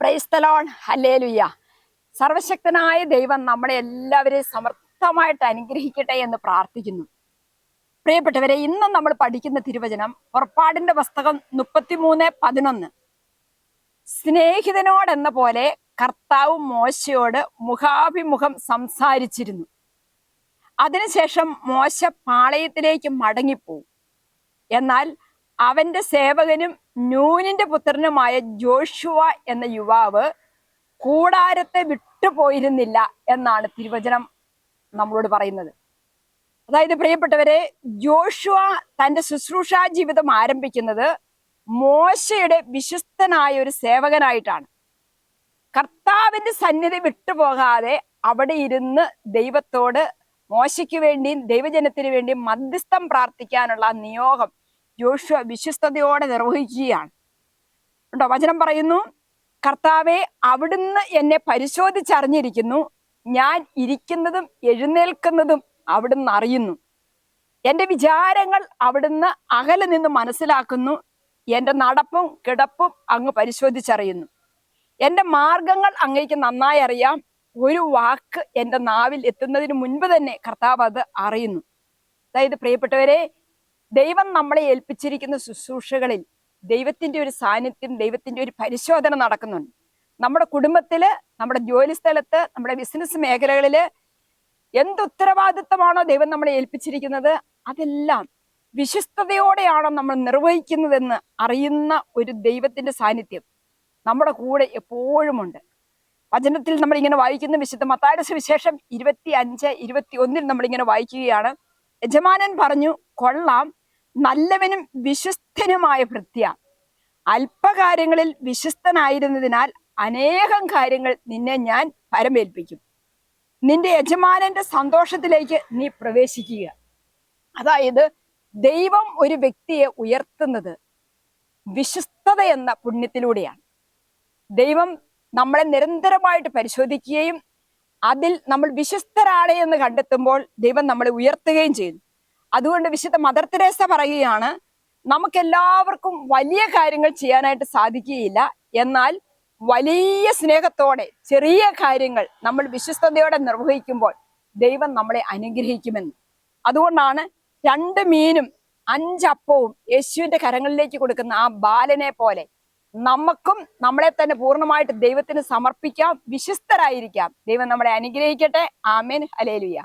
Praise the Lord, hallelujah. സർവശക്തനായ ദൈവം നമ്മളെ എല്ലാവരെയും സമർത്ഥമായിട്ട് അനുഗ്രഹിക്കട്ടെ എന്ന് പ്രാർത്ഥിക്കുന്നു. പ്രിയപ്പെട്ടവരെ, ഇന്ന് നമ്മൾ പഠിക്കുന്ന തിരുവചനം പുറപ്പാടിന്റെ പുസ്തകം 33:11. സ്നേഹിതനോടെന്ന പോലെ കർത്താവ് മോശയോട് മുഖാഭിമുഖം സംസാരിച്ചിരുന്നു. അതിനുശേഷം മോശ പാളയത്തിലേക്ക് മടങ്ങിപ്പോവും. എന്നാൽ അവന്റെ സേവകനും നൂനിന്റെ പുത്രനുമായ ജോഷുവ എന്ന യുവാവ് കൂടാരത്തെ വിട്ടുപോയിരുന്നില്ല എന്നാണ് തിരുവചനം നമ്മളോട് പറയുന്നത്. അതായത് പ്രിയപ്പെട്ടവരെ, ജോഷുവ തന്റെ ശുശ്രൂഷാ ജീവിതം ആരംഭിക്കുന്നത് മോശയുടെ വിശ്വസ്തനായ ഒരു സേവകനായിട്ടാണ്. കർത്താവിന്റെ സന്നിധി വിട്ടുപോകാതെ അവിടെ ഇരുന്ന് ദൈവത്തോട് മോശയ്ക്ക് വേണ്ടിയും ദൈവജനത്തിന് വേണ്ടിയും മധ്യസ്ഥം പ്രാർത്ഥിക്കാനുള്ള നിയോഗം ജോഷുവ വിശ്വസ്തയോടെ നിർവഹിക്കുകയാണ്. ഉണ്ടോ? വചനം പറയുന്നു, കർത്താവെ, അവിടുന്ന് എന്നെ പരിശോധിച്ചറിഞ്ഞിരിക്കുന്നു. ഞാൻ ഇരിക്കുന്നതും എഴുന്നേൽക്കുന്നതും അവിടുന്ന് അറിയുന്നു. എൻ്റെ വിചാരങ്ങൾ അവിടുന്ന് അകലെ നിന്ന് മനസ്സിലാക്കുന്നു. എൻ്റെ നടപ്പും കിടപ്പും അങ്ങ് പരിശോധിച്ചറിയുന്നു. എൻ്റെ മാർഗങ്ങൾ അങ്ങേക്ക് നന്നായി അറിയാം. ഒരു വാക്ക് എൻ്റെ നാവിൽ എത്തുന്നതിന് മുൻപ് തന്നെ കർത്താവ് അത് അറിയുന്നു. അതായത് പ്രിയപ്പെട്ടവരെ, ദൈവം നമ്മളെ ഏൽപ്പിച്ചിരിക്കുന്ന ശുശ്രൂഷകളിൽ ദൈവത്തിന്റെ ഒരു സാന്നിധ്യം, ദൈവത്തിന്റെ ഒരു പരിശോധന നടക്കുന്നുണ്ട്. നമ്മുടെ കുടുംബത്തില്, നമ്മുടെ ജോലി സ്ഥലത്ത്, നമ്മുടെ ബിസിനസ് മേഖലകളില് എന്ത് ഉത്തരവാദിത്വമാണോ ദൈവം നമ്മളെ ഏൽപ്പിച്ചിരിക്കുന്നത്, അതെല്ലാം വിശ്വസ്തയോടെയാണോ നമ്മൾ നിർവഹിക്കുന്നതെന്ന് അറിയുന്ന ഒരു ദൈവത്തിന്റെ സാന്നിധ്യം നമ്മുടെ കൂടെ എപ്പോഴും ഉണ്ട്. വചനത്തിൽ നമ്മൾ ഇങ്ങനെ വായിക്കുന്ന വിശുദ്ധ മത്തായിയുടെ സുവിശേഷം 25:21 നമ്മളിങ്ങനെ വായിക്കുകയാണ്. യജമാനൻ പറഞ്ഞു, കൊള്ളാം, നല്ലവനും വിശ്വസ്തനുമായ ഭൃത്യ. അല്പകാര്യങ്ങളിൽ വിശ്വസ്തനായിരുന്നതിനാൽ അനേകം കാര്യങ്ങൾ നിന്നെ ഞാൻ പരമേൽപ്പിക്കും. നിന്റെ യജമാനന്റെ സന്തോഷത്തിലേക്ക് നീ പ്രവേശിക്കുക. അതായത് ദൈവം ഒരു വ്യക്തിയെ ഉയർത്തുന്നത് വിശ്വസ്തത എന്ന പുണ്യത്തിലൂടെയാണ്. ദൈവം നമ്മളെ നിരന്തരമായിട്ട് പരിശോധിക്കുകയും അതിൽ നമ്മൾ വിശ്വസ്തരാണ് എന്ന് കണ്ടെത്തുമ്പോൾ ദൈവം നമ്മളെ ഉയർത്തുകയും ചെയ്യുന്നു. അതുകൊണ്ട് വിശുദ്ധ മദർ തെരേസ പറയുകയാണ്, നമുക്കെല്ലാവർക്കും വലിയ കാര്യങ്ങൾ ചെയ്യാനായിട്ട് സാധിക്കുകയില്ല, എന്നാൽ വലിയ സ്നേഹത്തോടെ ചെറിയ കാര്യങ്ങൾ നമ്മൾ വിശ്വസ്തയോടെ നിർവഹിക്കുമ്പോൾ ദൈവം നമ്മളെ അനുഗ്രഹിക്കുമെന്ന്. അതുകൊണ്ടാണ് 2 മീനും 5 അപ്പവും യേശുവിന്റെ കരങ്ങളിലേക്ക് കൊടുക്കുന്ന ആ ബാലനെ പോലെ നമുക്കും നമ്മളെ തന്നെ പൂർണ്ണമായിട്ട് ദൈവത്തിന് സമർപ്പിക്കാം, വിശ്വസ്തരായിരിക്കാം. ദൈവം നമ്മളെ അനുഗ്രഹിക്കട്ടെ. ആമേൻ, ഹല്ലേലൂയ.